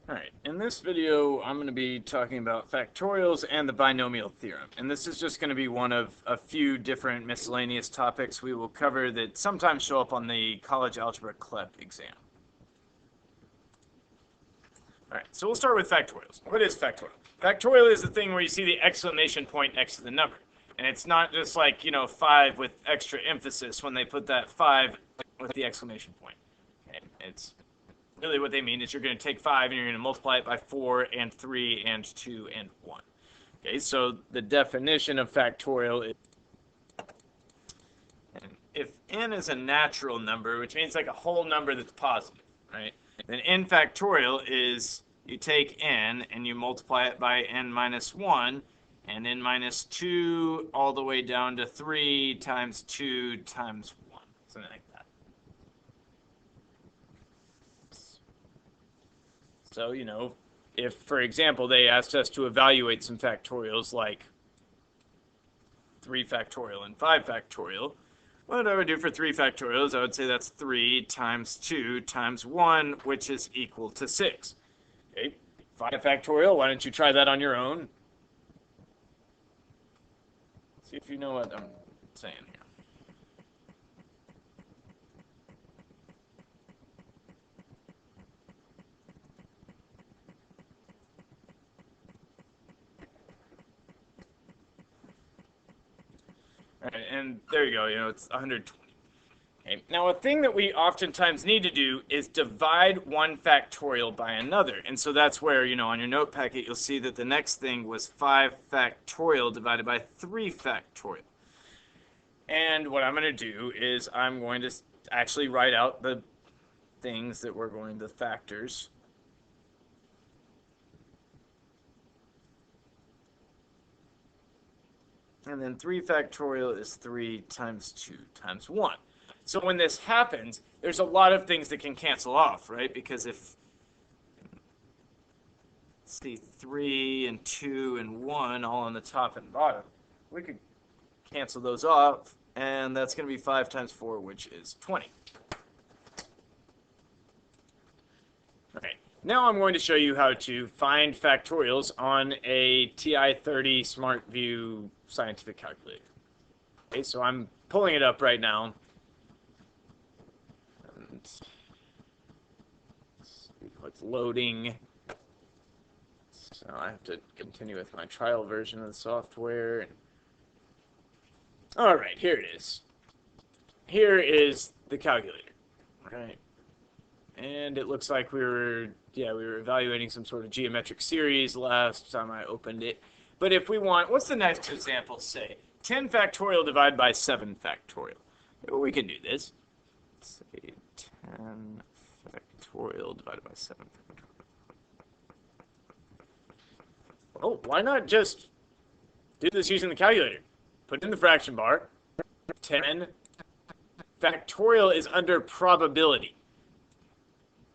Alright, in this video I'm going to be talking about factorials and the binomial theorem. And this is just going to be one of a few different miscellaneous topics we will cover that sometimes show up on the college algebra CLEP exam. Alright, so we'll start with factorials. What is factorial? Factorial is the thing where you see the exclamation point next to the number. And it's not just like, 5 with extra emphasis when they put that 5 with the exclamation point. Okay, it's really what they mean is you're going to take 5 and you're going to multiply it by 4 and 3 and 2 and 1. Okay, so the definition of factorial is if n is a natural number, which means like a whole number that's positive, right? Then n factorial is you take n and you multiply it by n minus 1 and n minus 2 all the way down to 3 times 2 times 1, something like that. So, if, for example, they asked us to evaluate some factorials like 3 factorial and 5 factorial, what I would do for 3 factorials, I would say that's 3 times 2 times 1, which is equal to 6. Okay, 5 factorial, why don't you try that on your own? See if you know what I'm saying here. All right, and there you go, it's 120. Okay. Now, a thing that we oftentimes need to do is divide one factorial by another. And so that's where, on your note packet, you'll see that the next thing was 5 factorial divided by 3 factorial. And what I'm going to do is I'm going to actually write out the things that we're going, the factors. And then 3 factorial is 3 times 2 times 1. So when this happens, there's a lot of things that can cancel off, right? Because if, let's see, 3 and 2 and 1 all on the top and bottom, we could cancel those off, and that's going to be 5 times 4, which is 20. Okay, now I'm going to show you how to find factorials on a TI-30 SmartView scientific calculator. Okay, so I'm pulling it up right now. And it's loading. So I have to continue with my trial version of the software. All right, here it is. Here is the calculator. Right. And it looks like we were evaluating some sort of geometric series last time I opened it. But if we want, what's the next example say? 10 factorial divided by 7 factorial. Well, we can do this. Let's say 10 factorial divided by 7 factorial. Oh, why not just do this using the calculator? Put in the fraction bar. 10 factorial is under probability.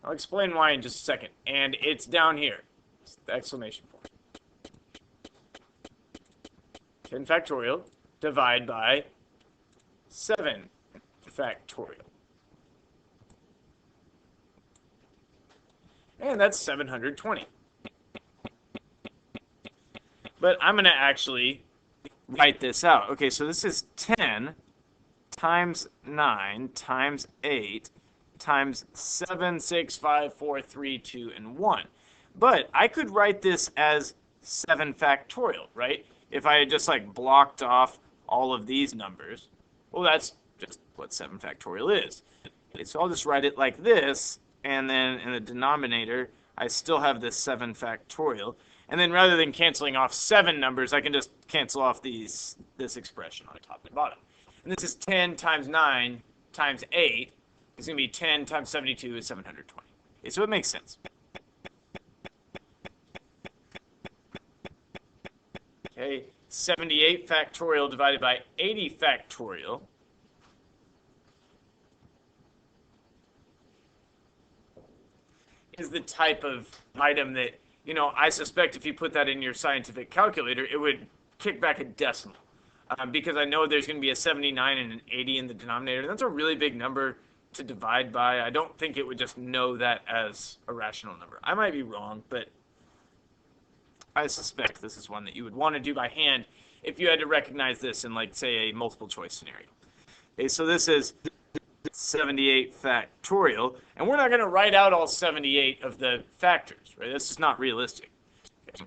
I'll explain why in just a second. And it's down here. It's the exclamation point. 10 factorial divide by 7 factorial. And that's 720. But I'm going to actually write this out. Okay, so this is 10 times 9 times 8 times 7, 6, 5, 4, 3, 2, and 1. But I could write this as 7 factorial, right? If I had just blocked off all of these numbers, well, that's just what 7 factorial is. Okay, so I'll just write it like this, and then in the denominator, I still have this 7 factorial. And then rather than canceling off 7 numbers, I can just cancel off this expression on top and bottom. And this is 10 times 9 times 8. It's going to be 10 times 72 is 720. Okay, so it makes sense. Okay, 78 factorial divided by 80 factorial. Is the type of item that, I suspect if you put that in your scientific calculator, it would kick back a decimal. Because I know there's going to be a 79 and an 80 in the denominator. That's a really big number to divide by. I don't think it would just know that as a rational number. I might be wrong, but I suspect this is one that you would want to do by hand if you had to recognize this in, like, say, a multiple choice scenario. Okay, so this is 78 factorial, and we're not going to write out all 78 of the factors, right? That's just not realistic. Okay.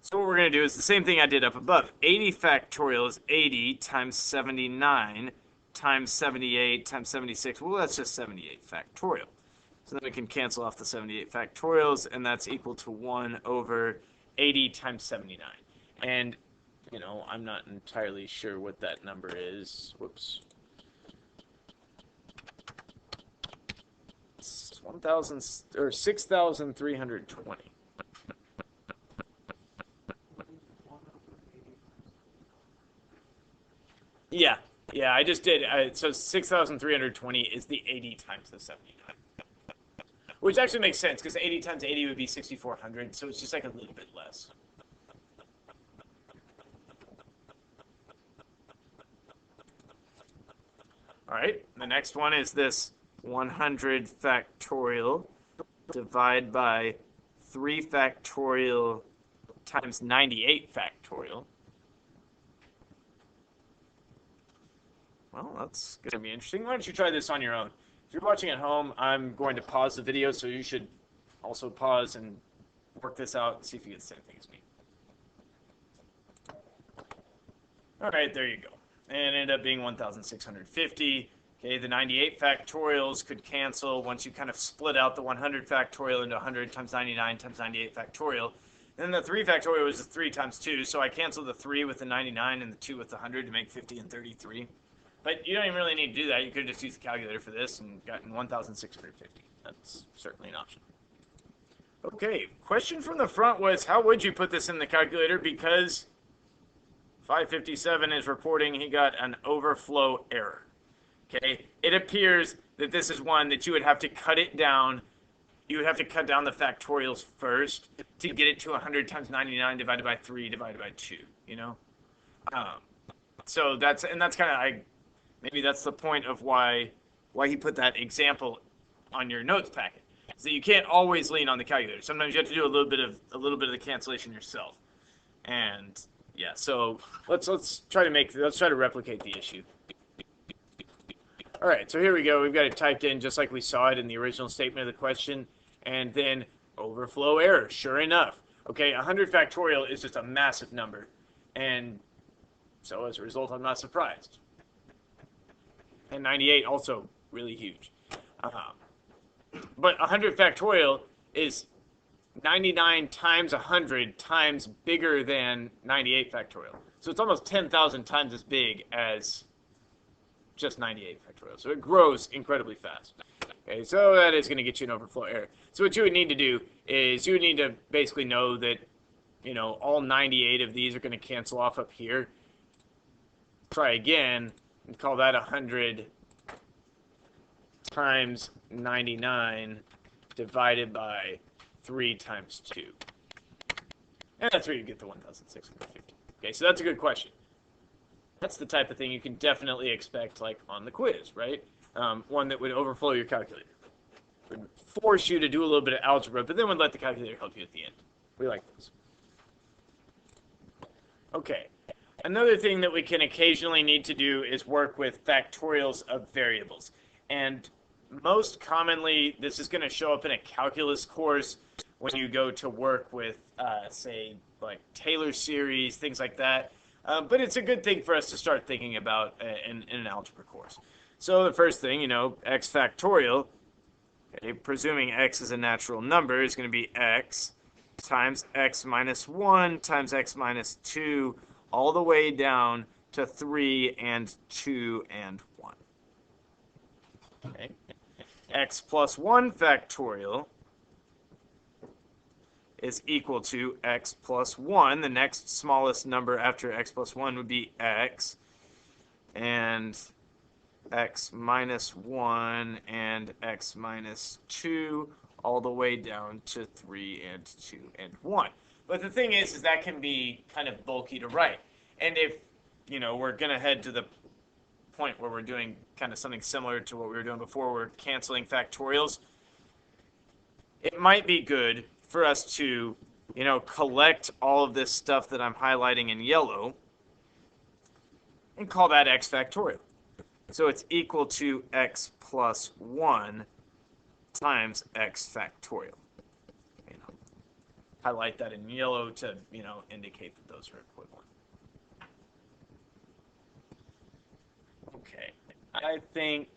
So what we're going to do is the same thing I did up above. 80 factorial is 80 times 79 times 78 times 76. Well, that's just 78 factorial. So then we can cancel off the 78 factorials, and that's equal to 1 over 80 times 79. And, you know, I'm not entirely sure what that number is. Whoops. 1,000 or 6,320. Yeah, I just did. So 6,320 is the 80 times the 79. Which actually makes sense, because 80 times 80 would be 6,400, so it's just like a little bit less. All right, the next one is this 100 factorial divided by 3 factorial times 98 factorial. Well, that's going to be interesting. Why don't you try this on your own? If you're watching at home, I'm going to pause the video, so you should also pause and work this out and see if you get the same thing as me. All right, there you go. And it ended up being 1,650. Okay, the 98 factorials could cancel once you kind of split out the 100 factorial into 100 times 99 times 98 factorial. And then the 3 factorial was 3 times 2, so I canceled the 3 with the 99 and the 2 with the 100 to make 50 and 33. But you don't even really need to do that. You could have just used the calculator for this and gotten 1,650. That's certainly an option. Okay, question from the front was, how would you put this in the calculator? Because 557 is reporting he got an overflow error. Okay, it appears that this is one that you would have to cut it down. You would have to cut down the factorials first to get it to 100 times 99 divided by 3 divided by 2, you know? So that's kind of, maybe that's the point of why he put that example on your notes packet. So you can't always lean on the calculator. Sometimes you have to do a little bit of the cancellation yourself. And yeah, so let's try to replicate the issue. All right, so here we go. We've got it typed in just like we saw it in the original statement of the question, and then overflow error. Sure enough, okay, 100 factorial is just a massive number, and so as a result, I'm not surprised. And 98 also really huge. But 100 factorial is 99 times 100 times bigger than 98 factorial. So it's almost 10,000 times as big as just 98 factorial. So it grows incredibly fast. Okay, so that is going to get you an overflow error. So what you would need to do is you would need to basically know that, you know, all 98 of these are going to cancel off up here. Try again and call that 100 times 99 divided by 3 times 2. And that's where you get the 1,650. Okay, so that's a good question. That's the type of thing you can definitely expect, like, on the quiz, right? One that would overflow your calculator. Would force you to do a little bit of algebra, but then would let the calculator help you at the end. We like those. Okay. Another thing that we can occasionally need to do is work with factorials of variables. And most commonly, this is going to show up in a calculus course when you go to work with, say, like Taylor series, things like that. But it's a good thing for us to start thinking about in an algebra course. So the first thing, you know, x factorial, okay, presuming x is a natural number, is going to be x times x minus 1 times x minus 2 all the way down to 3 and 2 and 1. Okay. X plus 1 factorial is equal to x plus 1. The next smallest number after x plus 1 would be x, and x minus 1 and x minus 2 all the way down to 3 and 2 and 1. But the thing is that can be kind of bulky to write. And if, you know, we're going to head to the point where we're doing kind of something similar to what we were doing before. We're canceling factorials. It might be good for us to, collect all of this stuff that I'm highlighting in yellow and call that x factorial. So it's equal to x plus 1 times x factorial. Highlight that in yellow to, indicate that those are equivalent. Okay, I think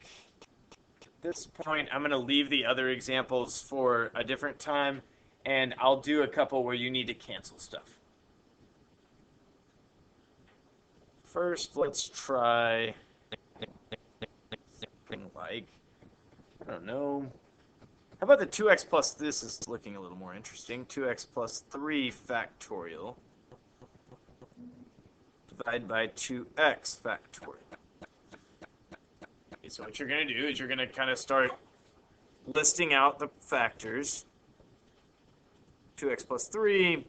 at this point I'm going to leave the other examples for a different time, and I'll do a couple where you need to cancel stuff. First, let's try something like, I don't know. How about the 2x plus, this is looking a little more interesting, 2x plus 3 factorial divided by 2x factorial. Okay, so what you're going to do is you're going to kind of start listing out the factors. 2x plus 3,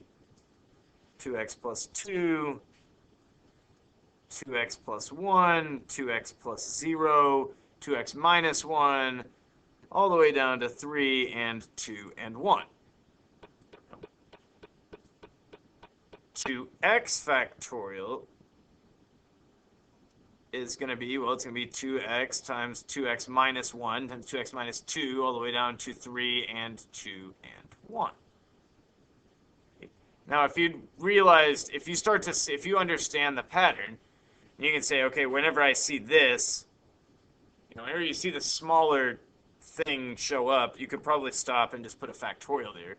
2x plus 2, 2x plus 1, 2x plus 0, 2x minus 1, all the way down to 3 and 2 and 1. 2x factorial is going to be, well, it's going to be 2x times 2x minus 1 times 2x minus 2 all the way down to 3 and 2 and 1. Now, if you realized, if you understand the pattern, you can say, okay, whenever I see this, whenever you see the smaller thing show up, you could probably stop and just put a factorial there.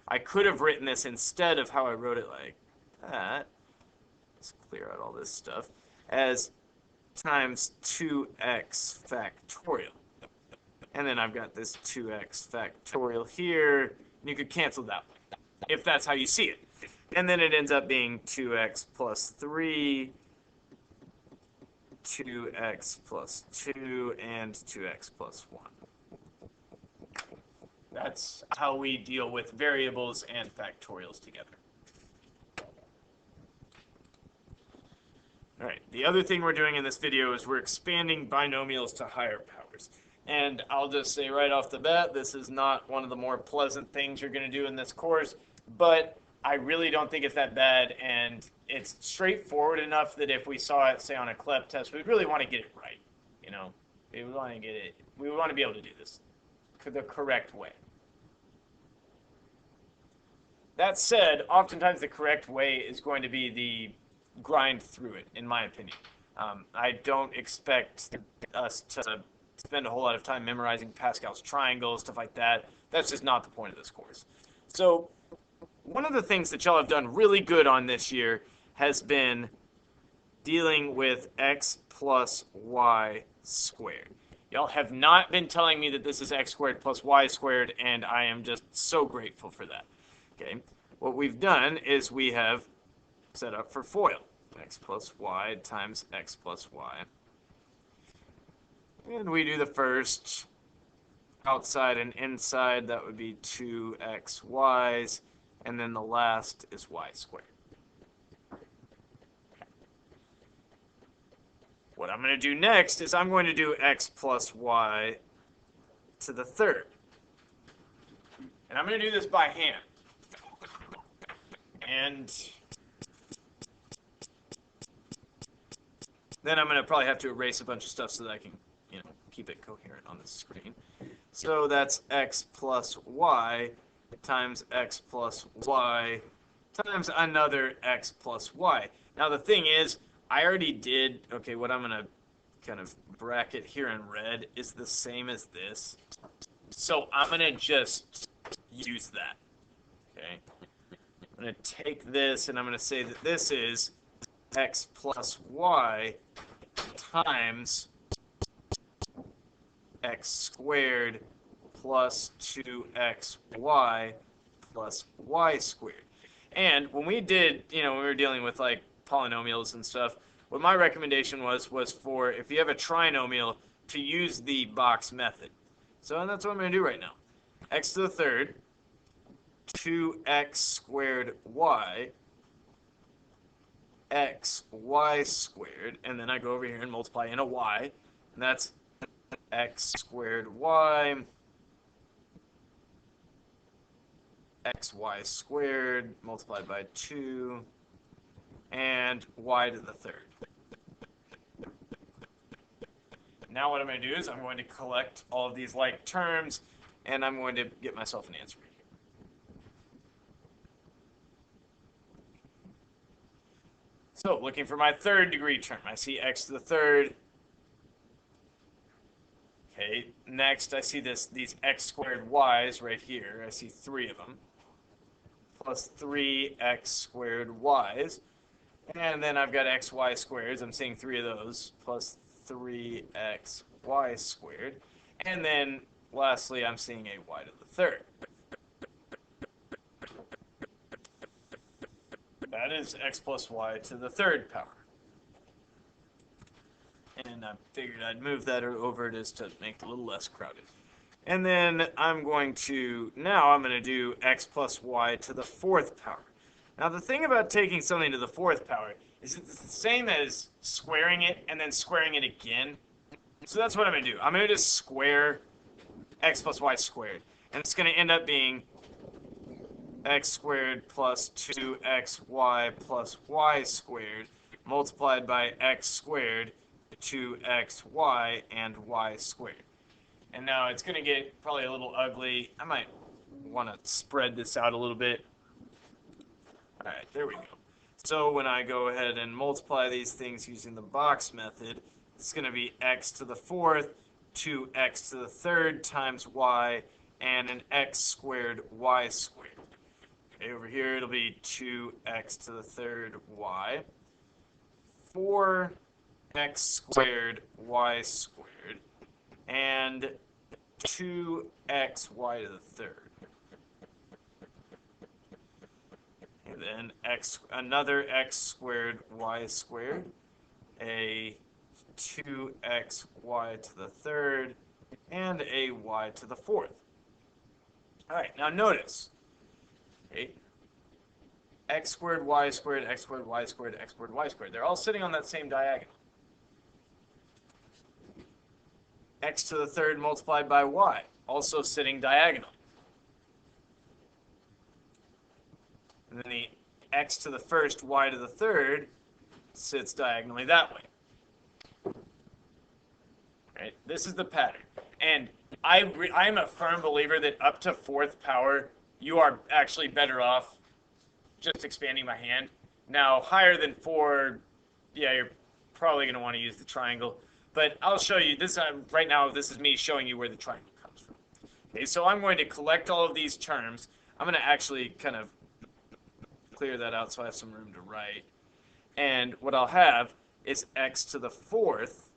I could have written this instead of how I wrote it like that. Let's clear out all this stuff. As times 2x factorial. And then I've got this 2x factorial here. And you could cancel that one, if that's how you see it. And then it ends up being 2x plus 3, 2x plus 2, and 2x plus 1. That's how we deal with variables and factorials together. All right, the other thing we're doing in this video is we're expanding binomials to higher powers. And I'll just say right off the bat, this is not one of the more pleasant things you're going to do in this course, but I really don't think it's that bad, and it's straightforward enough that if we saw it, say, on a CLEP test, we'd really want to get it right. We would want to get it. We would want to be able to do this the correct way. That said, oftentimes the correct way is going to be the grind through it, in my opinion. I don't expect us to spend a whole lot of time memorizing Pascal's triangle, stuff like that. That's just not the point of this course. So one of the things that y'all have done really good on this year has been dealing with x plus y squared. Y'all have not been telling me that this is x squared plus y squared, and I am just so grateful for that. Okay, what we've done is we have set up for FOIL, x plus y times x plus y. And we do the first outside and inside, that would be 2xy's, and then the last is y squared. What I'm going to do next is I'm going to do x plus y to the third. And I'm going to do this by hand. And then I'm going to probably have to erase a bunch of stuff so that I can, keep it coherent on the screen. So that's x plus y times x plus y times another x plus y. Now the thing is, I already did, okay, what I'm going to kind of bracket here in red is the same as this. So I'm going to just use that, okay? I'm going to take this and I'm going to say that this is x plus y times x squared plus 2xy plus y squared. And when we did, when we were dealing with like polynomials and stuff, what my recommendation was for, if you have a trinomial, to use the box method. So that's what I'm going to do right now. X to the third, 2x squared y, xy squared, and then I go over here and multiply in a y, and that's x squared y, xy squared multiplied by 2, and y to the third. Now what I'm going to do is I'm going to collect all of these like terms, and I'm going to get myself an answer right here. So looking for my third degree term, I see x to the third. Okay, next I see these x squared y's right here. I see 3 of them, plus 3x squared y's. And then I've got xy squareds. I'm seeing 3 of those, plus 3xy squared. And then lastly, I'm seeing a y to the third. That is x plus y to the third power. And I figured I'd move that over just to make it a little less crowded. And then I'm going to do x plus y to the fourth power. Now the thing about taking something to the fourth power is it's the same as squaring it and then squaring it again. So that's what I'm going to do. I'm going to just square x plus y squared. And it's going to end up being x squared plus 2xy plus y squared multiplied by x squared, 2xy, and y squared. And now it's going to get probably a little ugly. I might want to spread this out a little bit. All right, there we go. So when I go ahead and multiply these things using the box method, it's going to be x to the fourth, 2x to the third times y, and an x squared y squared. Okay, over here it'll be 2x to the third y, 4x squared y squared, and 2xy to the third. And then another x squared y squared, a 2xy to the third, and a y to the fourth. All right, now notice, okay, x squared y squared, x squared y squared, x squared y squared. They're all sitting on that same diagonal. X to the third multiplied by y, also sitting diagonal. And then the x to the first, y to the third sits diagonally that way. Right? This is the pattern. And I'm a firm believer that up to fourth power, you are actually better off just expanding by hand. Now, higher than 4, yeah, you're probably going to want to use the triangle. But I'll show you this. Right now, this is me showing you where the triangle comes from. Okay, so I'm going to collect all of these terms. I'm going to actually kind of clear that out so I have some room to write. And what I'll have is x to the fourth.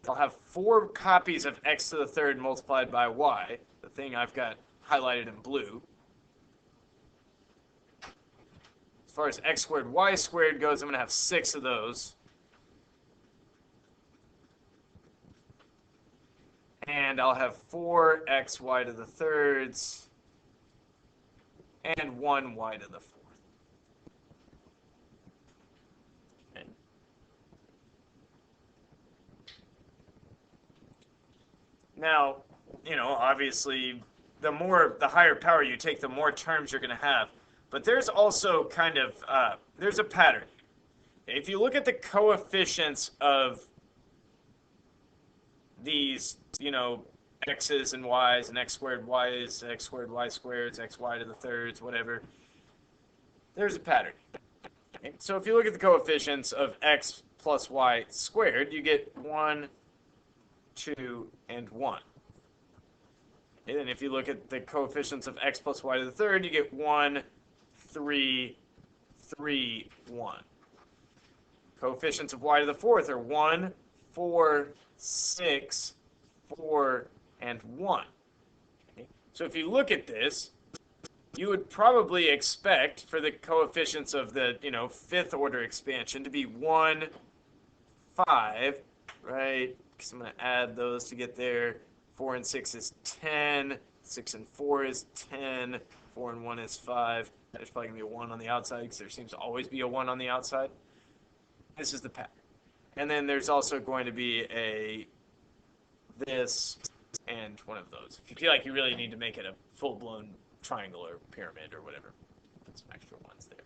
I'll have 4 copies of x to the third multiplied by y, the thing I've got highlighted in blue. As far as x squared y squared goes, I'm going to have 6 of those. And I'll have 4xy to the thirds and 1y to the fourth. Okay. Now, obviously, the higher power you take, the more terms you're going to have. But there's also kind of, there's a pattern. If you look at the coefficients of these, x's and y's and x squared y's, x squared y squareds, xy to the thirds, whatever, there's a pattern. Okay? So if you look at the coefficients of x plus y squared, you get 1, 2, and 1. And then if you look at the coefficients of x plus y to the third, you get 1, 3, 3, 1. Coefficients of y to the fourth are 1, 4, 6, 4, and 1. Okay? So if you look at this, you would probably expect for the coefficients of the, fifth order expansion to be 1, 5, right? Because I'm going to add those to get there. 4 and 6 is 10. 6 and 4 is 10. 4 and 1 is 5. There's probably going to be a 1 on the outside because there seems to always be a 1 on the outside. This is the pattern. And then there's also going to be a this and one of those. If you feel like you really need to make it a full-blown triangle or pyramid or whatever, put some extra ones there.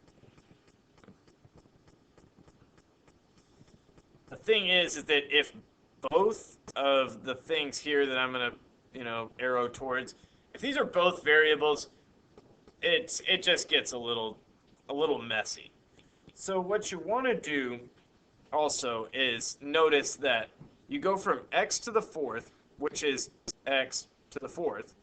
The thing is that if both of the things here that I'm going to, arrow towards, if these are both variables, it just gets a little messy. So what you want to do also is notice that you go from x to the fourth, which is x to the fourth,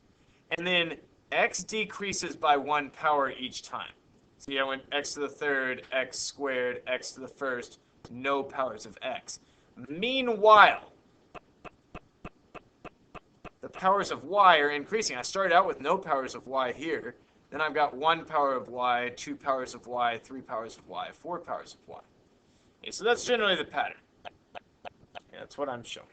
and then x decreases by 1 power each time. So I went x to the third, x squared, x to the first, no powers of x. Meanwhile, the powers of y are increasing. I started out with no powers of y here. Then I've got 1 power of y, 2 powers of y, 3 powers of y, 4 powers of y. Okay, so that's generally the pattern. Yeah, that's what I'm showing.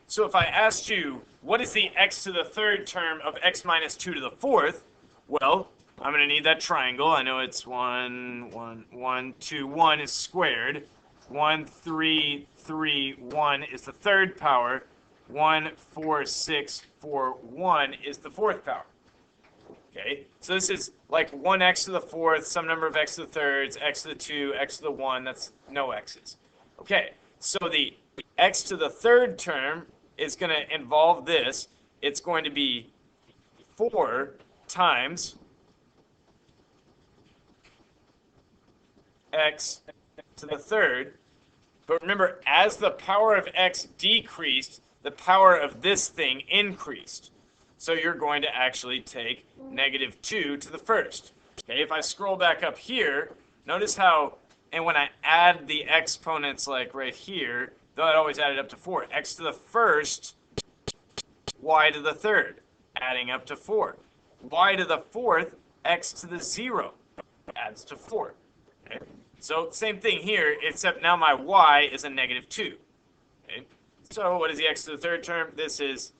So if I asked you, what is the x to the third term of x minus 2 to the fourth? Well, I'm going to need that triangle. I know it's 1, 1, 1, 2, 1 is squared. 1, 3, 3, 1 is the third power. 1, 4, 6, 4, 1 is the fourth power. Okay, so this is like 1x to the fourth, some number of x to the thirds, x to the 2, x to the 1, that's no x's. Okay, so the x to the third term is going to involve this. It's going to be 4 times x to the third. But remember, as the power of x decreased, the power of this thing increased. So you're going to actually take -2 to the first. Okay, if I scroll back up here, notice how, and when I add the exponents like right here, though it always added up to 4. X to the first, y to the third, adding up to 4. Y to the fourth, x to the 0, adds to 4. Okay? So same thing here, except now my y is a -2. Okay? So what is the x to the third term? This is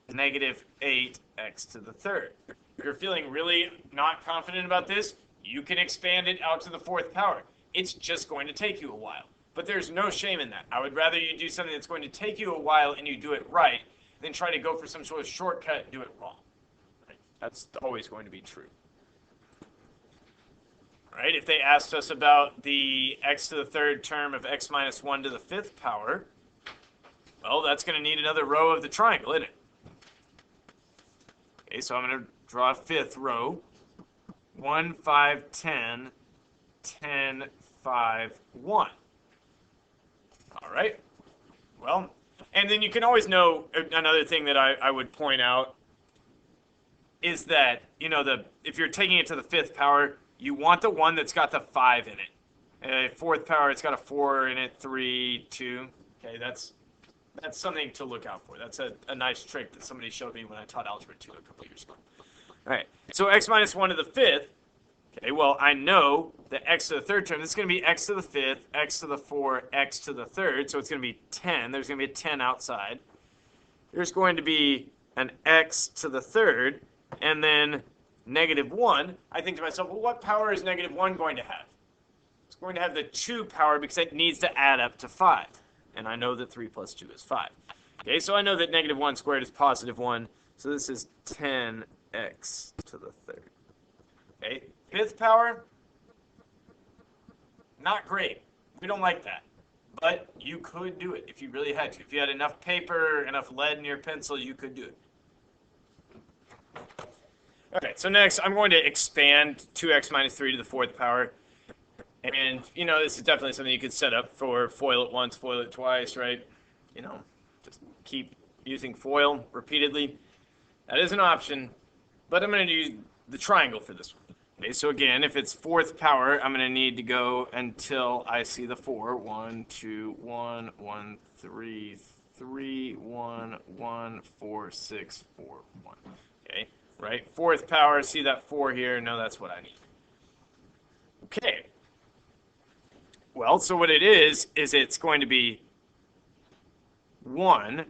-8x to the third. If you're feeling really not confident about this, you can expand it out to the fourth power. It's just going to take you a while. But there's no shame in that. I would rather you do something that's going to take you a while and you do it right than try to go for some sort of shortcut and do it wrong. Right? That's always going to be true. Right? If they asked us about the x to the third term of x minus 1 to the fifth power, well, that's going to need another row of the triangle, isn't it? Okay, so I'm going to draw a fifth row. 1, 5, 10, 10, 5, 1. All right. Well, and then you can always know another thing that I would point out is that, if you're taking it to the fifth power, you want the one that's got the 5 in it. Fourth power, it's got a 4 in it, 3, 2. Okay, that's something to look out for. That's a nice trick that somebody showed me when I taught Algebra 2 a couple years ago. All right, so x minus 1 to the fifth. Okay, well, I know that x to the third term, this is going to be x to the fifth, x to the 4, x to the third, so it's going to be 10. There's going to be a 10 outside. There's going to be an x to the third, and then -1. I think to myself, well, what power is -1 going to have? It's going to have the 2 power because it needs to add up to 5. And I know that 3 plus 2 is 5. Okay, so I know that -1 squared is +1. So this is 10x to the third. Okay, fifth power, not great. We don't like that. But you could do it if you really had to. If you had enough paper, enough lead in your pencil, you could do it. Okay, so next I'm going to expand 2x minus 3 to the fourth power. And, this is definitely something you could set up for FOIL it once, FOIL it twice, right? Just keep using FOIL repeatedly. That is an option, but I'm going to use the triangle for this one. Okay, so again, if it's fourth power, I'm going to need to go until I see the 4. 1, 2, 1, 1, 3, 3, 1, 1, 4, 6, 4, 1. Okay, right? Fourth power, see that 4 here? No, that's what I need. Okay. Well, so what it is it's going to be 1,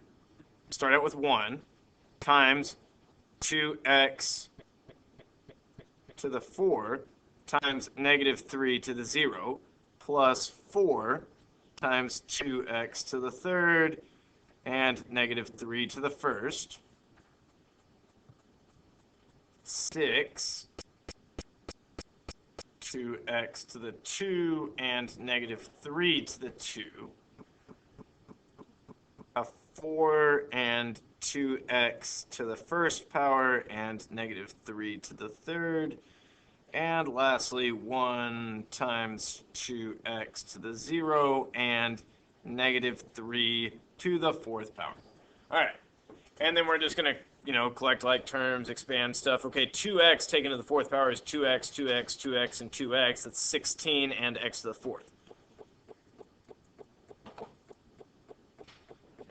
start out with 1, times 2x to the 4 times negative 3 to the 0 plus 4 times 2x to the third and negative 3 to the first. 6 2x to the 2 and negative 3 to the 2. A 4 and 2x to the first power and negative 3 to the third. And lastly, 1 times 2x to the 0 and negative 3 to the fourth power. All right. And then we're just going to, collect like terms, expand stuff. Okay, 2x taken to the fourth power is 2x, 2x, 2x, and 2x. That's 16 and x to the fourth.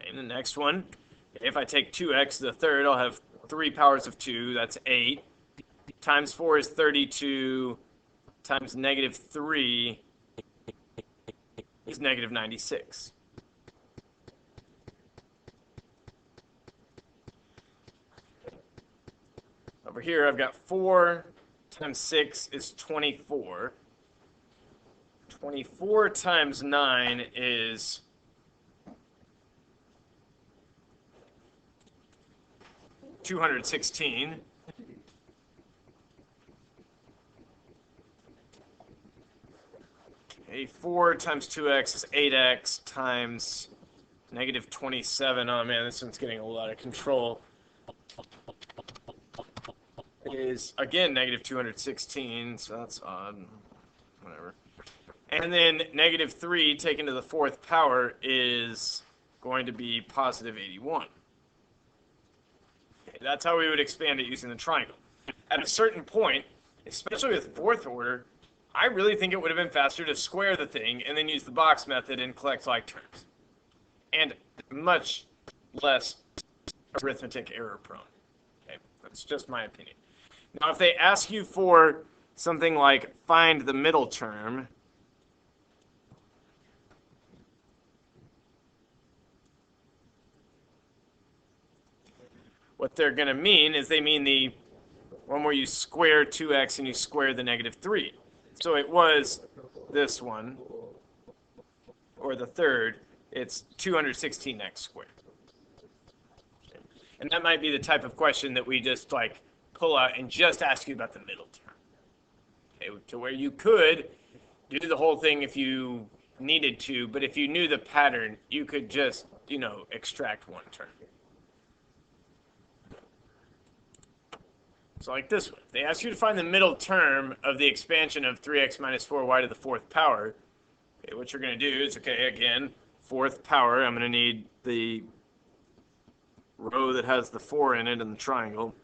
And the next one, if I take 2x to the third, I'll have 3 powers of 2. That's 8. Times 4 is 32. Times negative 3 is negative 96. Over here, I've got 4 times 6 is 24. 24 times 9 is 216. Okay, 4 times 2x is 8x times negative 27. Oh man, this one's getting a lot of control. Is again negative 216, so that's odd. Whatever. And then negative 3 taken to the fourth power is going to be positive 81. Okay, that's how we would expand it using the triangle. At a certain point, especially with fourth order, I really think it would have been faster to square the thing and then use the box method and collect like terms. And much less arithmetic error prone. Okay, that's just my opinion. Now, if they ask you for something like find the middle term, what they're going to mean is they mean the one where you square 2x and you square the negative 3. So it was this one, or the third, it's 216x squared. And that might be the type of question that we just like pull out and just ask you about the middle term. Okay, to where you could do the whole thing if you needed to, but if you knew the pattern, you could just, extract one term. So like this one. They ask you to find the middle term of the expansion of 3x minus 4y to the fourth power. Okay, what you're going to do is, okay, again, fourth power, I'm going to need the row that has the 4 in it in the triangle.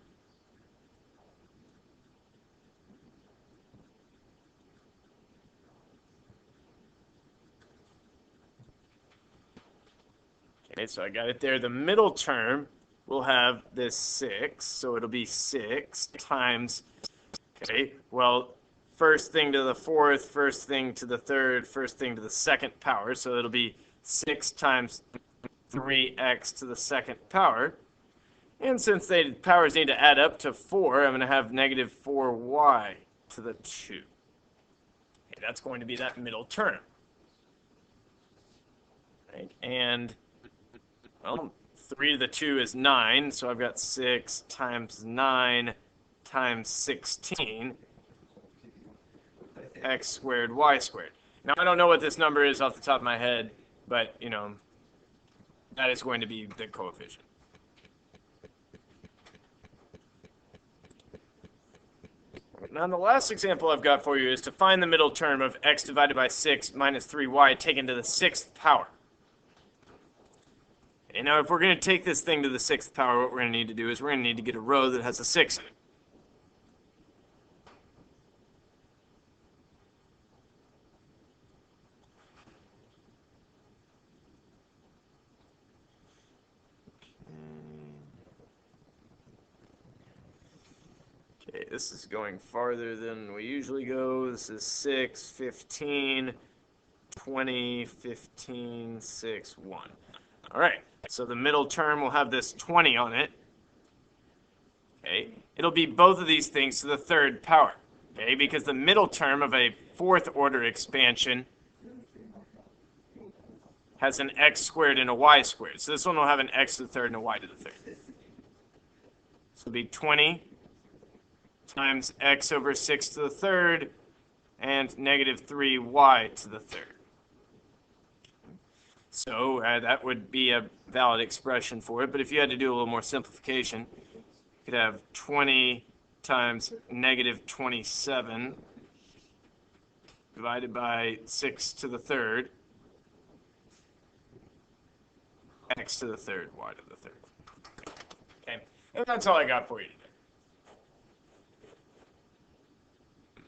Okay, so I got it there. The middle term will have this 6, so it'll be 6 times, okay, well, first thing to the fourth, first thing to the third, first thing to the second power, so it'll be 6 times 3x to the second power. And since the powers need to add up to 4, I'm going to have negative 4y to the 2. Okay, that's going to be that middle term. Right? And, well, 3 to the 2 is 9, so I've got 6 times 9 times 16, x squared, y squared. Now, I don't know what this number is off the top of my head, but, that is going to be the coefficient. Now, the last example I've got for you is to find the middle term of x divided by 6 minus 3y taken to the 6th power. And now, if we're going to take this thing to the 6th power, what we're going to need to do is we're going to need to get a row that has a 6 in it. Okay, this is going farther than we usually go. This is 6, 15, 20, 15, 6, 1. All right, so the middle term will have this 20 on it. it'll be both of these things to the third power, okay? Because the middle term of a fourth order expansion has an x squared and a y squared. So this one will have an x to the third and a y to the third. So it'll be 20 times x over 6 to the third and negative 3y to the third. So that would be a valid expression for it. But if you had to do a little more simplification, you could have 20 times negative 27 divided by 6 to the third, x to the third, y to the third. Okay, and that's all I got for you today.